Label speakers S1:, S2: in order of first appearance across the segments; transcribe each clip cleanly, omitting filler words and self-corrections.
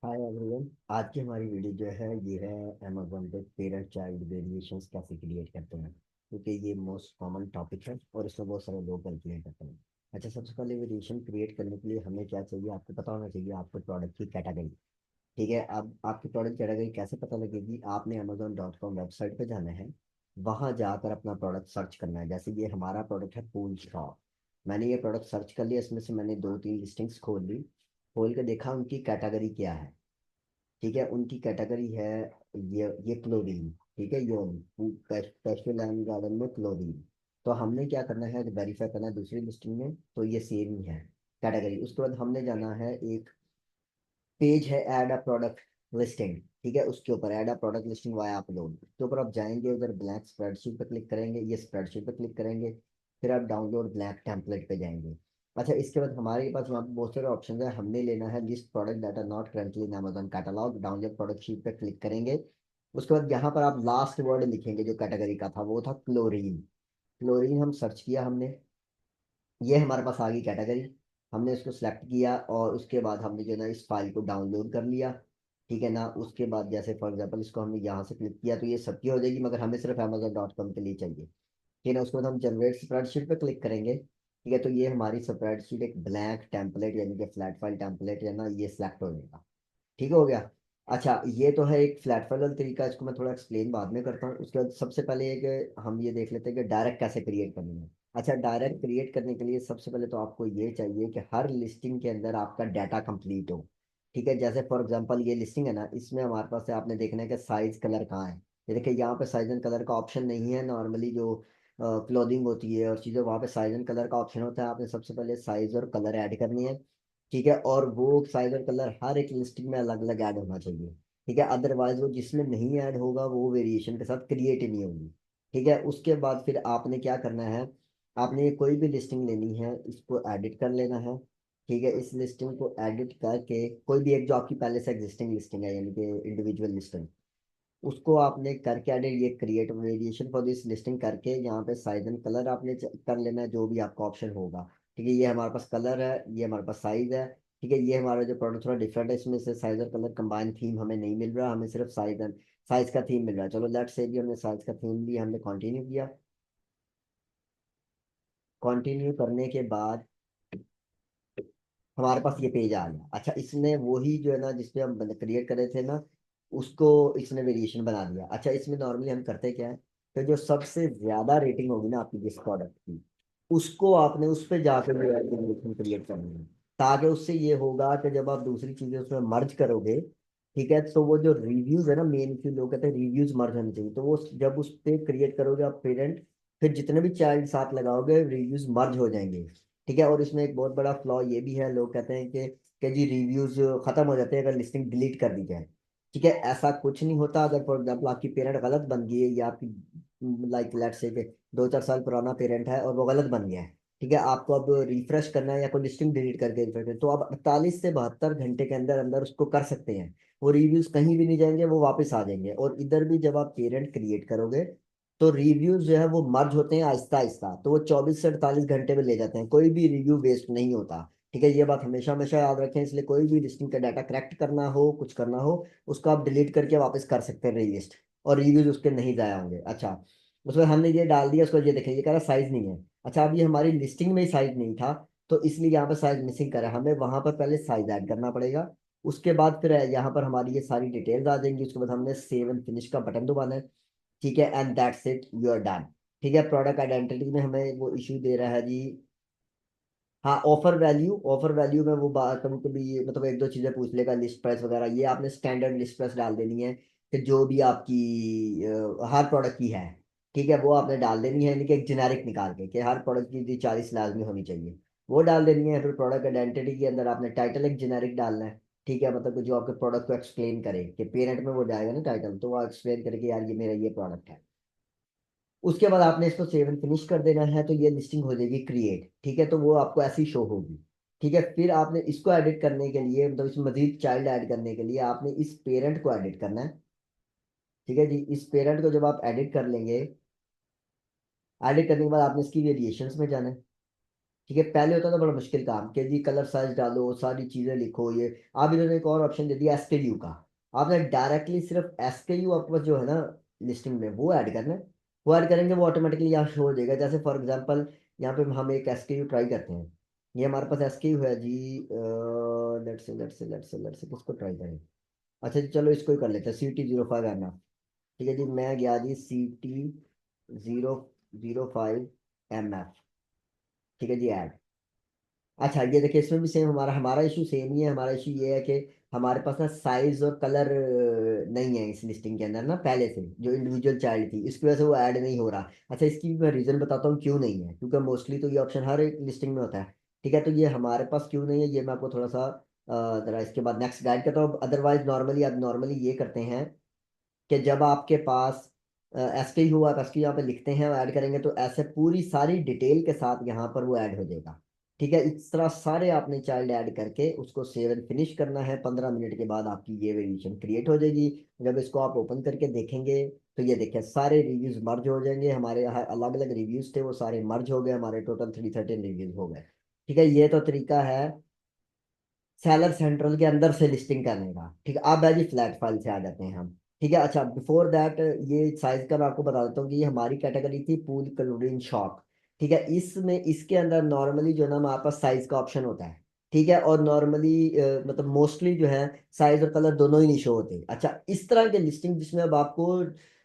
S1: Hi everyone. आज की हमारी वीडियो जो है ये है अमेजोन पे पेरेंट चाइल्ड वेरिएशंस कैसे क्रिएट करते हैं, क्योंकि ये मोस्ट कॉमन टॉपिक है और इसमें बहुत सारे लोग गलतियाँ करते हैं। अच्छा, सबसे पहले वेरिएशन क्रिएट करने के लिए हमें क्या चाहिए आपको पता होना चाहिए। आपको प्रोडक्ट की कैटेगरी, ठीक है। अब आपकी प्रोडक्ट कैटेगरी कैसे पता लगेगी? आपने amazon.com वेबसाइट पे जाना है, वहाँ जाकर अपना प्रोडक्ट सर्च करना है। जैसे ये हमारा प्रोडक्ट है पूल स्टॉप। मैंने ये प्रोडक्ट सर्च कर लिया, इसमें से मैंने दो तीन लिस्टिंग्स खोल ली। खोल के देखा उनकी कैटेगरी क्या है। ठीक है, उनकी कैटेगरी है ये क्लोरीन। ठीक है, योन पेस्टल एंड गार्डन में क्लोरीन। तो हमने क्या करना है, वेरीफाई करना है दूसरी लिस्टिंग में, तो ये सेम ही है कैटेगरी। उसके बाद हमने जाना है, एक पेज है ऐड अ प्रोडक्ट लिस्टिंग। ठीक है, उसके ऊपर add a product listing via upload, उसके ऊपर आप जाएंगे, उधर ब्लैंक स्प्रेडशीट पे क्लिक करेंगे, ये स्प्रेडशीट पे क्लिक करेंगे। फिर आप डाउनलोड ब्लैंक टेम्पलेट पे जाएंगे। अच्छा, इसके बाद हमारे पास वहाँ पे बहुत सारे ऑप्शन है। हमने लेना है list product that are not currently in Amazon catalogue, download product sheet पे क्लिक करेंगे। उसके बाद यहाँ पर आप लास्ट वर्ड लिखेंगे, जो कैटेगरी का था वो था क्लोरीन। क्लोरीन हम सर्च किया हमने, ये हमारे पास आ गई कैटेगरी। हमने इसको सेलेक्ट किया और उसके बाद हमने जो है ना इस फाइल को डाउनलोड कर लिया। ठीक है ना, उसके बाद जैसे फॉर एग्जांपल इसको हमने यहाँ से क्लिक किया तो ये सबकी हो जाएगी, मगर हमें सिर्फ amazon.com के लिए चाहिए। ठीक है ना, उसके बाद हम जनरेट स्प्रेडशीट पे क्लिक करेंगे। ठीक है, तो ये हमारी स्प्रेडशीट एक ब्लैंक टेम्पलेट यानी कि फ्लैट फाइल टेम्पलेट है ना, ये सिलेक्ट हो जाएगा। ठीक हो गया। अच्छा, ये तो है एक फ्लैट फाइल वाला तरीका, इसको मैं थोड़ा एक्सप्लेन बाद में करता हूँ। उसके बाद सबसे पहले एक हम ये देख लेते हैं कि डायरेक्ट कैसे क्रिएट करनी है। अच्छा, डायरेक्ट क्रिएट करने के लिए सबसे पहले तो आपको ये चाहिए कि हर लिस्टिंग के अंदर आपका डाटा कंप्लीट हो। ठीक है, जैसे फॉर एग्जांपल ये लिस्टिंग है ना, इसमें हमारे पास है, आपने देखना है कि साइज कलर कहाँ है। ये देखिए, यहाँ पे साइज एंड कलर का ऑप्शन नहीं है। नॉर्मली जो क्लोथिंग होती है और चीज़ें, वहाँ पे साइज एंड कलर का ऑप्शन होता है। आपने सबसे पहले साइज और कलर ऐड करनी है। ठीक है, और वो साइज और कलर हर एक लिस्टिंग में अलग अलग ऐड होना चाहिए। ठीक है, अदरवाइज वो जिसमें नहीं ऐड होगा वो वेरिएशन के साथ क्रिएट ही नहीं होगी। ठीक है, उसके बाद फिर आपने क्या करना है, आपने कोई भी लिस्टिंग लेनी है, इसको एडिट कर लेना है। ठीक है, इस लिस्टिंग को एडिट करके कोई भी एक जो आपकी पहले से एग्जिस्टिंग लिस्टिंग है यानी कि इंडिविजुअल लिस्टिंग, उसको आपने करके एडिट, ये create variation for this listing करके यहाँ पे साइज एंड कलर आपने कर लेना है, जो भी आपका ऑप्शन होगा। ठीक है, ये हमारे पास कलर है, ये हमारे पास साइज है। ठीक है, ये हमारा जो प्रोडक्ट थोड़ा डिफरेंट है, इसमें से साइज और कलर कंबाइन थीम हमें नहीं मिल रहा, हमें सिर्फ साइज का थीम मिल रहा है। चलो लेट्स से भी हमने साइज का थीम लिया, हमने कंटिन्यू किया। कंटिन्यू करने के बाद हमारे पास ये पेज आ गया। अच्छा, इसने वही जो है ना जिसपे हम क्रिएट कर रहे थे ना, उसको इसने वेरिएशन बना दिया। अच्छा, इसमें नॉर्मली हम करते क्या है, तो जो सबसे ज्यादा रेटिंग होगी ना आपकी जिस प्रोडक्ट की, उसको आपने उस पर जाकर जो है वेरिएशन क्रिएट करनी है। ताकि उससे ये होगा कि जब आप दूसरी चीजें उसमें मर्ज करोगे, ठीक है, तो वो जो रिव्यूज है ना, मेन की लोग कहते हैं रिव्यूज मर्ज होने चाहिए, तो वो जब उस पर क्रिएट करोगे आप पेरेंट, फिर जितने भी चाइल्ड साथ लगाओगे रिव्यूज मर्ज हो जाएंगे। ठीक है, और इसमें एक बहुत बड़ा फ्लॉ ये भी है, लोग कहते हैं कि जी रिव्यूज खत्म हो जाते हैं अगर लिस्टिंग डिलीट कर दी जाए। ठीक है, ऐसा कुछ नहीं होता। अगर फॉर एग्जाम्पल आपकी पेरेंट गलत बन गई है, या आपकी लाइक लेट्स से कि 2-4 साल पुराना पेरेंट है और वो गलत बन गया है, ठीक है, आपको अब रिफ्रेश करना है या कोई लिस्टिंग डिलीट करके रिफ्रेश करना है, तो आप 48 से 72 घंटे के अंदर अंदर उसको कर सकते हैं। वो रिव्यूज कहीं भी नहीं जाएंगे, वो वापस आ जाएंगे। और इधर भी जब आप पेरेंट क्रिएट करोगे, तो रिव्यूज जो है वो मर्ज होते हैं आहिस्ता आहिस्ता, तो वो 24 से 48 घंटे में ले जाते हैं, कोई भी रिव्यू वेस्ट नहीं होता। ठीक है, ये बात हमेशा हमेशा याद रखें। इसलिए कोई भी लिस्टिंग का डाटा करेक्ट करना हो, कुछ करना हो, उसको आप डिलीट करके वापस कर सकते हैं रीलिस्ट, और रिव्यूज उसके नहीं जाया होंगे। अच्छा, उसमें हमने ये डाल दिया, उसको ये देखें, ये कह रहा साइज नहीं है। अच्छा, अब ये हमारी लिस्टिंग में ही साइज नहीं था, तो इसलिए यहाँ पर साइज मिसिंग करा, हमें वहां पर पहले साइज ऐड करना पड़ेगा। उसके बाद फिर यहाँ पर हमारी ये सारी डिटेल्स आ जाएंगी। उसके बाद हमने सेव एंड फिनिश का बटन दबाना है। ठीक है, and that's it, you are done. ठीक है, प्रोडक्ट आइडेंटिटी में हमें वो इशू दे रहा है जी। हाँ, ऑफर वैल्यू में वो बात कभी कभी मतलब एक दो चीजें पूछ लेगा, लिस्ट प्राइस वगैरह, ये आपने स्टैंडर्ड लिस्ट प्राइस डाल देनी है कि जो भी आपकी हर प्रोडक्ट की है। ठीक है, वो आपने डाल देनी है, यानी कि एक जेनेरिक निकाल के कि हर प्रोडक्ट की जी 40 लाजमी होनी चाहिए, वो डाल देनी है। फिर प्रोडक्ट आइडेंटिटी के अंदर आपने टाइटल एक जेनेरिक डालना है। ठीक है, मतलब कि जो आपके प्रोडक्ट को एक्सप्लेन करे, कि पेरेंट में वो जाएगा ना टाइटल, तो वो एक्सप्लेन करे कि यार ये मेरा ये प्रोडक्ट है। उसके बाद आपने इसको सेव एंड फिनिश कर देना है, तो ये लिस्टिंग हो जाएगी क्रिएट। ठीक है, तो वो आपको ऐसी शो होगी। ठीक है, फिर आपने इसको एडिट करने के लिए, मतलब इसमें मजीद चाइल्ड ऐड करने के लिए आपने इस पेरेंट को एडिट करना है। ठीक है जी, इस पेरेंट को जब आप एडिट कर लेंगे, एडिट करने के बाद आपने इसकी वेरिएशंस में जाना है। ठीक है, पहले होता था बड़ा मुश्किल काम कि जी कलर साइज डालो, सारी चीजें लिखो। ये अब इन्होंने एक और ऑप्शन दे दिया SKU का। आपने डायरेक्टली सिर्फ SKU आपके पास जो है ना लिस्टिंग में वो ऐड करना है। वो ऐड करेंगे वो ऑटोमेटिकली यहाँ शो हो जाएगा। जैसे फॉर एग्जांपल यहाँ पे हम एक SKU ट्राई करते हैं। ये हमारे पास SKU है जी। लेट्स से किसको ट्राई करें। अच्छा जी चलो इसको ही कर लेते हैं, CT05 MF। ठीक है जी, मैं गया जी CT005 MF। ठीक है जी, ऐड। अच्छा ये देखिए, इसमें भी सेम हमारा हमारा इशू सेम ही है। हमारा इशू ये है कि हमारे पास ना साइज और कलर नहीं है इस लिस्टिंग के अंदर ना, पहले से जो इंडिविजुअल चाइल्ड थी इसकी वजह से वो ऐड नहीं हो रहा। अच्छा इसकी भी मैं रीजन बताता हूँ क्यों नहीं है, क्योंकि मोस्टली तो ये ऑप्शन हर एक लिस्टिंग में होता है। ठीक है, तो ये हमारे पास क्यों नहीं है ये मैं आपको थोड़ा सा जरा इसके बाद नेक्स्ट गाइड करता हूँ। अदरवाइज नॉर्मली अब नॉर्मली ये करते हैं कि जब आपके पास एसके हुआ आप एसके यहाँ पे लिखते हैं और ऐड करेंगे तो ऐसे पूरी सारी डिटेल के साथ यहाँ पर वो ऐड हो जाएगा। ठीक है, इस तरह सारे आपने चाइल्ड ऐड करके उसको सेव एंड फिनिश करना है। 15 मिनट के बाद आपकी ये वेरिएशन क्रिएट हो जाएगी। जब इसको आप ओपन करके देखेंगे तो ये देखिए सारे रिव्यूज मर्ज हो जाएंगे। हमारे यहाँ अलग अलग रिव्यूज थे वो सारे मर्ज हो गए, हमारे टोटल 313 रिव्यूज हो गए। ठीक है, ये तो तरीका है सेलर सेंट्रल के अंदर से लिस्टिंग करने का। ठीक है, अब है जी फ्लैट फाइल से आ जाते हैं हम। ठीक है, अच्छा बिफोर दैट ये साइज का मैं आपको बता देता हूँ कि ये हमारी कैटेगरी थी पूल क्लोरीन शॉक। ठीक है, इसमें इसके अंदर नॉर्मली जो है ना हमारे पास साइज का ऑप्शन होता है। ठीक है, और नॉर्मली मतलब मोस्टली जो है साइज और कलर दोनों ही नहीं शो होते। अच्छा इस तरह के लिस्टिंग जिसमें अब आपको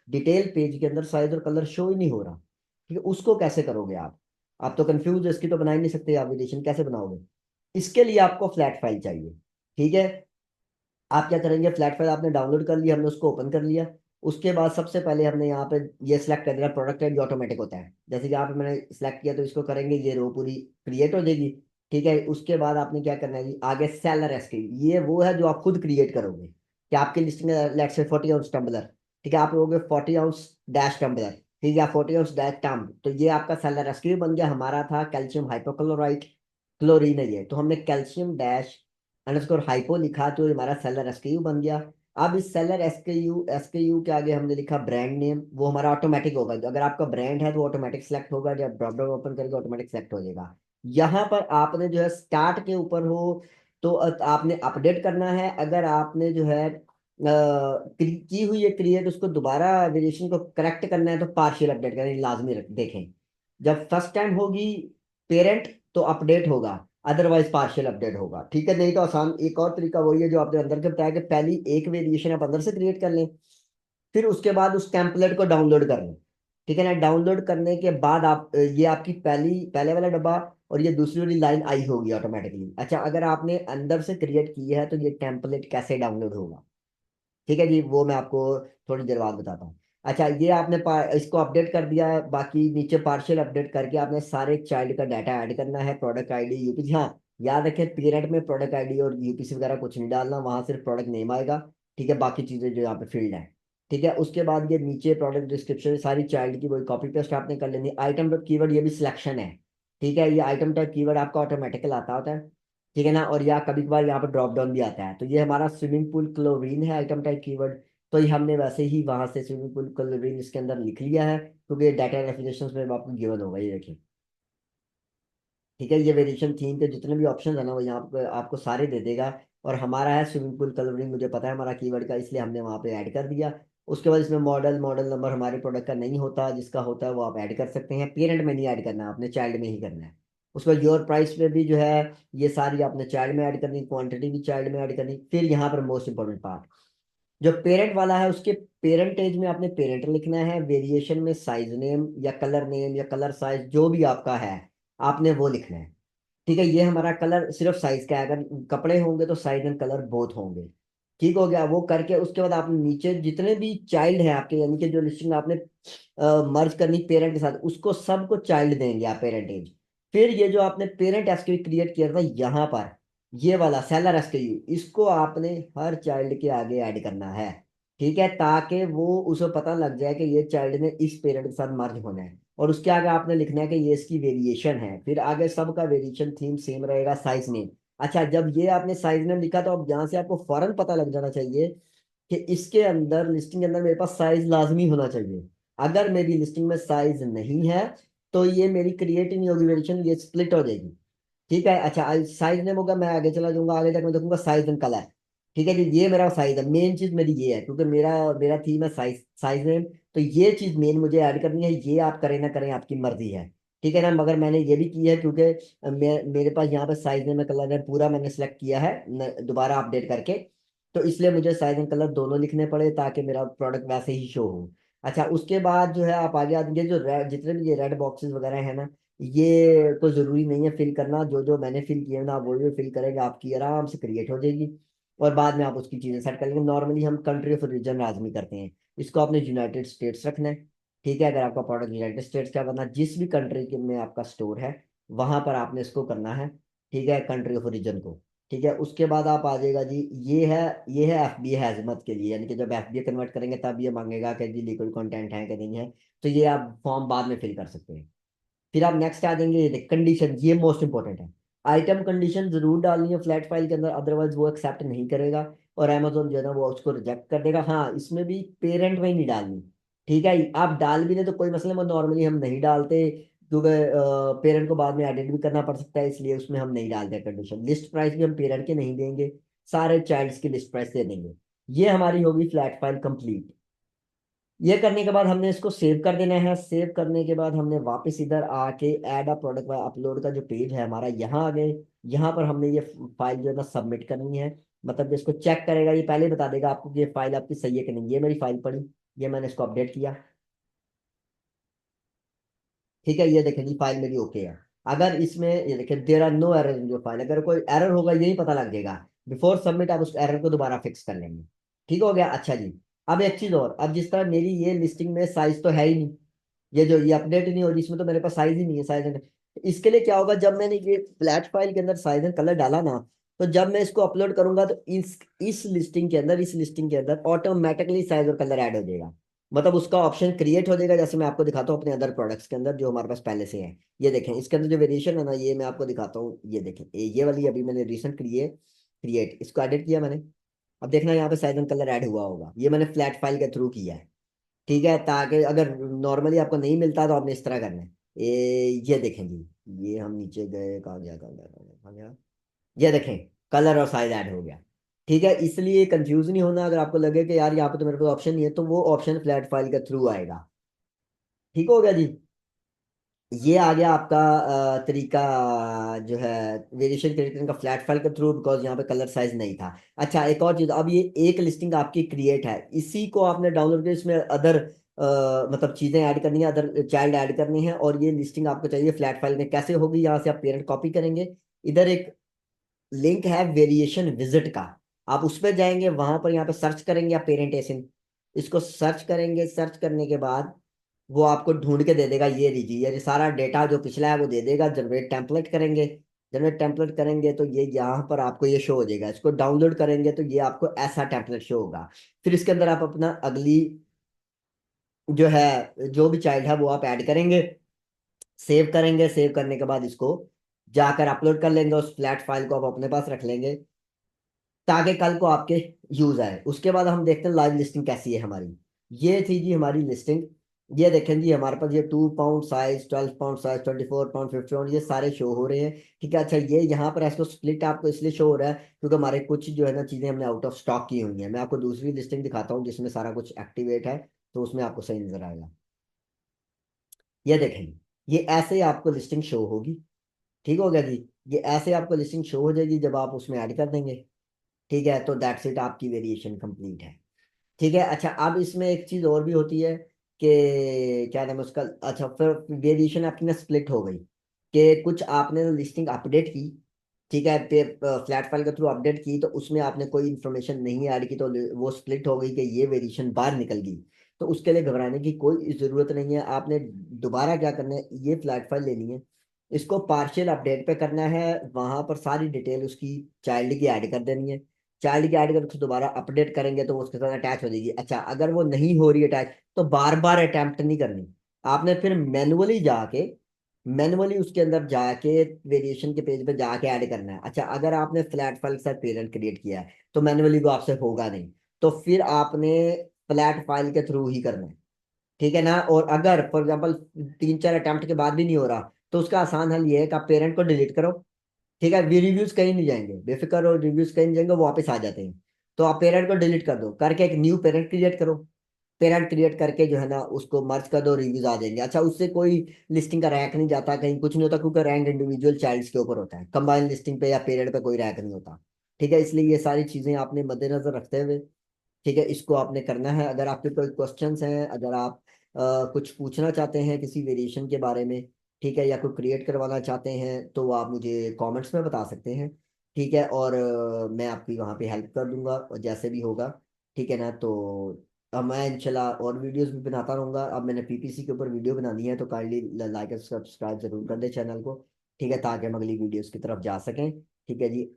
S1: डिटेल पेज के अंदर साइज और कलर शो ही नहीं हो रहा, ठीक है, उसको कैसे करोगे आप तो कंफ्यूज हो, इसकी तो बना ही नहीं सकते आप वेरिएशन कैसे बनाओगे। इसके लिए आपको फ्लैट फाइल चाहिए। ठीक है, आप क्या करेंगे, फ्लैट फाइल आपने डाउनलोड कर लिया, हमने उसको ओपन कर लिया। उसके बाद सबसे पहले हमने यहाँ पे ये सिलेक्ट कर दिया, प्रोडक्ट टाइप ऑटोमेटिक होता है। जैसे कि यहाँ पे मैंने सिलेक्ट किया तो इसको करेंगे, ये रो पूरी क्रिएट हो जाएगी। ठीक है, उसके बाद आपने क्या करना है जी, आगे सेलर एसके, ये वो है जो आप खुद क्रिएट करोगे कि आपकी लिस्टिंग में लेट्स से 40 आउंस टम्बलर। ठीक है, आप लोगे 40 आउंस डैश टम्बलर। ठीक है, 40 आउंस डैश टम्ब, तो ये आपका सेलर एसके बन गया। हमारा था कैल्शियम हाइपोक्लोराइट, क्लोरीन है ये, तो हमने कैल्शियम डैश अंडरस्कोर हाइपो लिखा तो ये हमारा सेलर एसकेयू बन गया। अब इस सेलर एसकेयू एसकेयू के आगे हमने लिखा ब्रांड नेम, वो हमारा ऑटोमेटिक होगा। अगर आपका ब्रांड है तो ऑटोमेटिक सेलेक्ट होगा, जब ड्रॉप डाउन ओपन करेंगे ऑटोमेटिक सेलेक्ट हो जाएगा। यहाँ पर आपने जो है स्टार्ट के ऊपर हो तो आपने अपडेट करना है। अगर आपने जो है की हुई है क्रिएट, उसको दोबारा वेरिएशन को करेक्ट करना है तो पार्शियल अपडेट करें, लाजमी देखें। जब फर्स्ट टाइम होगी पेरेंट तो अपडेट होगा, अदरवाइज पार्शियल अपडेट होगा। ठीक है, नहीं तो आसान एक और तरीका वही है जो आपने अंदर के बताया कि पहली एक वेरिएशन आप अंदर से क्रिएट कर लें, फिर उसके बाद उस टेम्पलेट को डाउनलोड कर लें। ठीक है ना, डाउनलोड करने के बाद आप ये आपकी पहले वाला डब्बा और ये दूसरी वाली लाइन आई होगी ऑटोमेटिकली। अच्छा अगर आपने अंदर से क्रिएट की है तो ये टेम्पलेट कैसे डाउनलोड होगा, ठीक है जी, वो मैं आपको थोड़ी देर बाद बताता हूँ। अच्छा ये आपने इसको अपडेट कर दिया है, बाकी नीचे पार्शियल अपडेट करके आपने सारे चाइल्ड का डाटा ऐड करना है, प्रोडक्ट आईडी यूपीसी। हाँ याद रखें पेरेंट में प्रोडक्ट आईडी और यूपीसी वगैरह कुछ नहीं डालना, वहां सिर्फ प्रोडक्ट नेम आएगा। ठीक है, बाकी चीजें जो यहाँ पे फील्ड है। ठीक है, उसके बाद ये नीचे प्रोडक्ट डिस्क्रिप्शन सारी चाइल्ड की वही कॉपी पेस्ट आपने कर लेनी। आइटम डॉट कीवर्ड ये भी सिलेक्शन है। ठीक है, ये आइटम डॉट कीवर्ड आपका ऑटोमेटिकल आता होता है। ठीक है ना, और या कभी कभार यहाँ पर ड्रॉप डाउन भी आता है। तो ये हमारा स्विमिंग पूल क्लोरीन है आइटम टाइप कीवर्ड। तो ये हमने वैसे ही वहां से स्विमिंग पूल क्लोरीन इसके अंदर लिख लिया है, क्योंकि ये डाटा रेफिनेशन में आपको गिवन होगा, ये देखिए। ठीक है, ये वेरिएशन थीम के जितने भी ऑप्शन है ना वो यहाँ पे आपको सारे दे देगा। और हमारा है स्विमिंग पूल कलरिंग, मुझे पता है हमारा कीवर्ड का, इसलिए हमने वहाँ पे ऐड कर दिया। उसके बाद इसमें मॉडल नंबर हमारे प्रोडक्ट का नहीं होता, जिसका होता है वो आप ऐड कर सकते हैं। पेरेंट में नहीं ऐड करना है, आपने चाइल्ड में ही करना है। उसके बाद योर प्राइस में भी जो है ये सारी आपने चाइल्ड में ऐड करनी, क्वांटिटी भी चाइल्ड में ऐड करनी। फिर यहाँ पर मोस्ट इंपॉर्टेंट पार्ट जो पेरेंट वाला है, उसके पेरेंट एज में आपने पेरेंट लिखना है, वेरिएशन में साइज नेम या कलर साइज जो भी आपका है आपने वो लिखना है। ठीक है, ये हमारा कलर सिर्फ साइज का है, अगर कपड़े होंगे तो साइज एंड कलर बोथ होंगे। ठीक हो गया, वो करके उसके बाद आपने नीचे जितने भी चाइल्ड हैं आपके, यानी कि जो लिस्टिंग आपने मर्ज करनी पेरेंट के साथ, उसको सबको चाइल्ड देंगे आप पेरेंट एज। फिर ये जो आपने पेरेंट एसक्यू क्रिएट किया था यहाँ पर, ये वाला सेलर एसक्यू, इसको आपने हर चाइल्ड के आगे ऐड करना है। ठीक है, ताकि वो उसे पता लग जाए कि ये चाइल्ड ने इस पेरेंट के साथ मर्ज होना है। और उसके आगे आपने लिखना है कि ये इसकी वेरिएशन है, फिर आगे सबका वेरिएशन थीम सेम रहेगा, साइज नेम। अच्छा जब ये आपने साइज नेम लिखा तो अब यहाँ से आपको फौरन पता लग जाना चाहिए कि इसके अंदर लिस्टिंग के अंदर मेरे पास साइज लाजमी होना चाहिए। अगर मेरी लिस्टिंग में साइज नहीं है तो ये मेरी क्रिएट ही नहीं होगी वेरिएशन, ये स्प्लिट हो जाएगी। ठीक है। अच्छा, साइज नेम होगा, मैं आगे चला जाऊंगा, आगे तक मैं देखूंगा साइज एंड कलर। ठीक है जी, ये मेरा साइज है, मेन चीज मेरी ये है, क्योंकि मेरा मेरा थीम है साइज साइज नेम। तो ये चीज मेन मुझे ऐड करनी है, ये आप करें ना करें आपकी मर्जी है। ठीक है ना, मगर मैंने ये भी की है क्योंकि मेरे पास यहाँ पे साइज नेम कलर है पूरा मैंने सेलेक्ट किया है दोबारा अपडेट करके। तो इसलिए मुझे साइज एंड कलर दोनों लिखने पड़े ताकि मेरा प्रोडक्ट वैसे ही शो हो। अच्छा, उसके बाद जो है आप आगे आ जाएंगे, जो रेड जितने भी ये रेड बॉक्सेस वगैरह है ना, ये तो जरूरी नहीं है फिल करना, जो जो मैंने फिल किया ना वो भी फिल करेंगे, आपकी आराम से क्रिएट हो जाएगी। और बाद में आप उसकी चीजें सेट कर लेंगे। नॉर्मली हम कंट्री ऑफ रीजन लाजमी करते हैं, इसको आपने यूनाइटेड स्टेट्स रखना है। ठीक है, अगर आपका प्रोडक्ट यूनाइटेड स्टेट्स का बनना, जिस भी कंट्री के में आपका स्टोर है वहां पर आपने इसको करना है। ठीक है, कंट्री ऑफ रीजन को। ठीक है, उसके बाद आप आ जाएगा जी, ये है एफबीए हैजमत के लिए, यानी कि जब एफबीए कन्वर्ट करेंगे तब ये मांगेगा कि जी लीगल कंटेंट है कि नहीं है। तो ये आप फॉर्म बाद में फिल कर सकते हैं। फिर आप नेक्स्ट आ जाएंगे, ये कंडीशन, ये मोस्ट इंपॉर्टेंट है। आइटम कंडीशन जरूर डालनी है फ्लैट फाइल के अंदर, अदरवाइज वो एक्सेप्ट नहीं करेगा और अमेजोन जो है ना वो उसको रिजेक्ट कर देगा। हाँ, इसमें भी पेरेंट में ही नहीं डालनी। ठीक है, आप डाल भी नहीं तो कोई मसला, नॉर्मली हम नहीं डालते क्योंकि पेरेंट को बाद में एडिट भी करना पड़ सकता है, इसलिए उसमें हम नहीं डालते कंडीशन। लिस्ट प्राइस भी हम पेरेंट के नहीं देंगे, सारे चाइल्ड्स की लिस्ट प्राइस दे देंगे। ये हमारी होगी फ्लैट फाइल कंप्लीट। ये करने के बाद हमने इसको सेव कर देना है। सेव करने के बाद हमने वापस इधर आके ऐड अ प्रोडक्ट अपलोड का जो पेज है हमारा, यहाँ आ गए। यहाँ पर हमने ये फाइल जो है ना सबमिट करनी है। मतलब इसको चेक करेगा, ये पहले ही बता देगा आपको कि ये फाइल आपकी सही है कि नहीं। ये मेरी फाइल पड़ी, ये मैंने इसको अपडेट किया। ठीक है, ये देखें जी फाइल मेरी ओके है। अगर इसमें ये देखें there are no error in your file, अगर कोई एरर होगा यही पता लग जाएगा। बिफोर सबमिट आप उस एरर को दोबारा फिक्स कर लेंगे। ठीक हो गया। अच्छा जी, अब एक चीज और, अब जिस तरह मेरी ये लिस्टिंग में साइज तो है ही नहीं, ये जो ये अपडेट ही नहीं हो रही, इसमें तो मेरे पास साइज ही नहीं है, साइज एंड। इसके लिए क्या होगा, जब मैंने ये फ्लैट फाइल के अंदर साइज एंड कलर डाला ना, तो जब मैं इसको अपलोड करूंगा तो इस लिस्टिंग के अंदर ऑटोमेटिकली साइज और कलर ऐड हो जाएगा। मतलब उसका ऑप्शन क्रिएट हो जाएगा, जैसे मैं आपको दिखाता हूँ अपने अदर प्रोडक्ट्स के अंदर जो हमारे पास पहले से है। ये देखें, इसके अंदर जो वेरिएशन है ना, ये मैं आपको दिखाता हूँ। ये देखें, ये वाली अभी मैंने रिसेंट क्रिएट इसको एडिट किया मैंने। अब देखना यहाँ पे साइज एंड कलर ऐड हुआ होगा, ये मैंने फ्लैट फाइल के थ्रू किया है। ठीक है, ताकि अगर नॉर्मली आपको नहीं मिलता तो आपने इस तरह करना है। ये देखें जी, ये हम नीचे गए, कहाँ गया कहाँ गया कहाँ गया कहाँ गया, ये देखें कलर और साइज ऐड हो गया। ठीक है, इसलिए कंफ्यूज नहीं होना, अगर आपको लगे कि यार यहाँ पे तो मेरे पास ऑप्शन नहीं है, तो वो ऑप्शन फ्लैट फाइल के थ्रू आएगा। ठीक हो गया जी। ये आ गया आपका तरीका जो है वेरिएशन क्रिएट करने का फ्लैट फाइल के थ्रू, बिकॉज यहाँ पे कलर साइज नहीं था। अच्छा, एक और चीज, अब ये एक लिस्टिंग आपकी क्रिएट है, इसी को आपने डाउनलोड किया, इसमें अदर मतलब चीजें ऐड करनी है, अदर चाइल्ड ऐड करनी है, और ये लिस्टिंग आपको चाहिए फ्लैट फाइल में। कैसे होगी, यहाँ से आप पेरेंट कॉपी करेंगे, इधर एक लिंक है वेरिएशन विजिट का, आप उस पर जाएंगे, वहां पर यहाँ पे सर्च करेंगे आप पेरेंट एसिन, इसको सर्च करेंगे। सर्च करने के बाद वो आपको ढूंढ के दे देगा, ये लीजिए, ये सारा डेटा जो पिछला है वो दे देगा। जनरेट टेम्पलेट करेंगे, जनरेट टेम्पलेट करेंगे तो ये यहाँ पर आपको ये शो हो जाएगा। इसको डाउनलोड करेंगे तो ये आपको ऐसा टेम्पलेट शो होगा। फिर इसके अंदर आप अपना अगली जो है जो भी चाइल्ड है वो आप ऐड करेंगे, सेव करेंगे। सेव करने के बाद इसको जाकर अपलोड कर लेंगे, उस फ्लैट फाइल को आप अपने पास रख लेंगे ताकि कल को आपके यूज आए। उसके बाद हम देखते हैं लाइव लिस्टिंग कैसी है हमारी। ये थी जी हमारी लिस्टिंग। ये देखें जी, हमारे पास ये 2 pound size, 12 pound size, 24 pound, 50 pound, ये सारे शो हो रहे हैं। ठीक है। अच्छा, ये यहाँ पर इसको स्प्लिट आपको इसलिए शो हो रहा है क्योंकि हमारे कुछ जो है ना चीजें हमने आउट ऑफ स्टॉक की हुई हैं। मैं आपको दूसरी लिस्टिंग दिखाता हूँ जिसमें सारा कुछ एक्टिवेट है, तो उसमें आपको सही नजर आएगा। ये देखें, ये ऐसे ही आपको लिस्टिंग शो होगी। ठीक हो गया जी, ये ऐसे आपको लिस्टिंग शो हो जाएगी जब आप उसमें ऐड कर देंगे। ठीक है, तो दैट्स इट, आपकी वेरिएशन कंप्लीट है। ठीक है। अच्छा, अब इसमें एक चीज और भी होती है कि क्या नाम है उसका, अच्छा फिर वेरिएशन आपकी ना स्प्लिट हो गई कि कुछ आपने लिस्टिंग अपडेट की। ठीक है, फ्लैट फाइल के थ्रू अपडेट की, तो उसमें आपने कोई इन्फॉर्मेशन नहीं ऐड की, तो वो स्प्लिट हो गई कि ये वेरिएशन बाहर निकल गई। तो उसके लिए घबराने की कोई जरूरत नहीं है। आपने दोबारा क्या करना है, ये फ्लैट फाइल लेनी है, इसको पार्शियल अपडेट पे करना है, वहां पर सारी डिटेल उसकी चाइल्ड की ऐड कर देनी है। चाइल्ड की ऐड कर उसको दोबारा अपडेट करेंगे तो वो उसके साथ अटैच हो जाएगी। अच्छा, अगर वो नहीं हो रही अटैच तो बार बार अटेम्प्ट नहीं करनी, आपने फिर मैनुअली उसके अंदर जाके वेरिएशन के पेज पे जाके ऐड करना है। अच्छा, अगर आपने फ्लैट फाइल के साथ पेरेंट क्रिएट किया है तो मैनुअली वो आपसे होगा नहीं, तो फिर आपने फ्लैट फाइल के थ्रू ही करना है। ठीक है ना। और अगर फॉर एग्जाम्पल 3-4 अटेम्प्ट के बाद भी नहीं हो रहा, तो उसका आसान हल ये है कि आप पेरेंट को डिलीट करो। ठीक है, वी रिव्यूज कहीं नहीं जाएंगे, बेफिक्र हो, रिव्यूज कहीं नहीं जाएंगे, वो वापस आ जाते हैं। तो आप पेरेंट को डिलीट कर दो, करके एक न्यू पेरेंट क्रिएट करो। पेरेंट क्रिएट करके जो है ना उसको मर्ज कर दो, रिव्यूज आ जाएंगे। अच्छा, उससे कोई लिस्टिंग का रैंक नहीं जाता, कहीं कुछ नहीं होता, क्योंकि रैंक इंडिविजुअल चाइल्ड्स के ऊपर होता है, कंबाइन लिस्टिंग पे या पेरेंट पे कोई रैंक नहीं होता। ठीक है, इसलिए ये सारी चीजें आपने मद्देनजर रखते हुए, ठीक है, इसको आपने करना है। अगर आपके कोई क्वेश्चंस हैं, अगर आप कुछ पूछना चाहते हैं किसी वेरिएशन के बारे में, ठीक है, या कोई क्रिएट करवाना चाहते हैं, तो वो आप मुझे कमेंट्स में बता सकते हैं। ठीक है, और मैं आपकी वहाँ पे हेल्प कर दूंगा और जैसे भी होगा। ठीक है ना। तो अब मैं इंशाल्लाह और वीडियोस भी बनाता रहूंगा। अब मैंने पीपीसी के ऊपर वीडियो बनानी है, तो काइंडली लाइक और सब्सक्राइब जरूर कर दे चैनल को। ठीक है, ताकि हम अगली वीडियोस की तरफ जा सकें। ठीक है जी।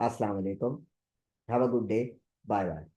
S1: अस्सलाम वालेकुम। Have a good day. Bye bye.